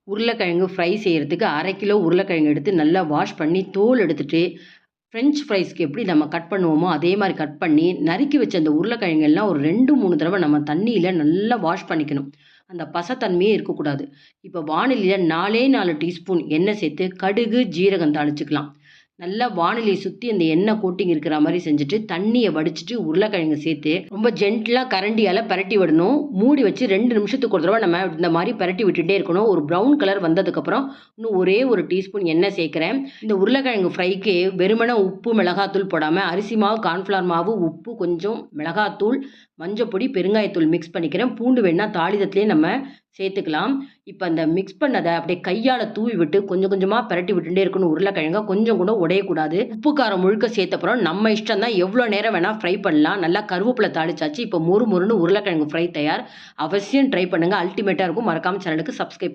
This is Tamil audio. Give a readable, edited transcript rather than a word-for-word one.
உருளைக்கிழங்கு ஃப்ரை செய்கிறதுக்கு 1/2 கிலோ உருளைக்கிழங்கு எடுத்து நல்லா வாஷ் பண்ணி தோல் எடுத்துட்டு, ஃப்ரெஞ்ச் ஃப்ரைஸ்க்கு எப்படி நம்ம கட் பண்ணுவோமோ, அதே மாரி கட் பண்ணி, நறுக்கி வச்ச அந்த உருளைக்கிழங்கு எல்லாம் ஒரு 2, 3 தடவ நம்ம தண்ணீல நல்லா வாஷ் பண்ணிக்கணும். அந்த பசத்தன்மையே இருக்கக்கூடாது. இப்போ வாணலியில 4 டீஸ்பூன் எண்ணெய் சேர்த்து, கடுகு, ஜீரகம் தாளிச்சுக்கலாம். நல்லா வாணலிய சுத்தி அந்த எண்ணெய் கோட்டிங் இருக்கிற மாரி செஞ்சுட்டு, தண்ணிய வடிச்சுட்டு உருளைக்கிழங்கு சேர்த்து, ரொம்ப ஜென்டிலா கரண்டியால பெரட்டி விடணும். மூடி வச்சு 2 நிமிஷத்துக்கு ஒரு தடவ நம்ம இந்த மாரி பெரட்டி விட்டுட்டே இருக்கணும். ஒரு ப்ரவுன் கலர் வந்ததுக்கப்புறம், இன்னும் ஒரே 1 டீஸ்பூன் எண்ணெய் சேர்க்கிறேன். இந்த உருளைக்கிழங்கு ஃப்ரைக்கு வெறுமனே உப்பு, மிளகாத்தூள் போடாம, அரிசி மாவு, கார்ன்ஃப்ளவர் மாவு, உப்பு கொஞ்சம், மிளகாத்தூள், மஞ்சப்பொடி, பெருங்காயத்தூள் மிக்ஸ் பண்ணிக்கிறேன். பூண்டு வேணுனா தாளிதத்திலேயே நம்ம சேர்த்துக்கலாம். இப்ப அந்த மிக்ஸ் பண்ணத அப்படியே கையால தூவி விட்டு கொஞ்சம் கொஞ்சமா பெரட்டி விட்டுட்டே இருக்கணும் உருளைக்கிழங்க. கொஞ்சம் கூட உடையக்கூடாது. உப்பு, காரம் முழுக்க சேர்த்தப்புறம் நம்ம இஷ்டம் தான். எவ்வளோ நேரம் வேணா ஃப்ரை பண்ணலாம். நல்லா கருவேப்பிலை தாளிச்சாச்சு. இப்போ மொறு மொறுன்னு உருளைக்கிழங்கு ஃப்ரை தயார். அவசியம் ட்ரை பண்ணுங்க. அல்டிமேட்டா இருக்கும். மறக்காம சேனலுக்கு சப்ஸ்கிரைப் பண்ணுங்க.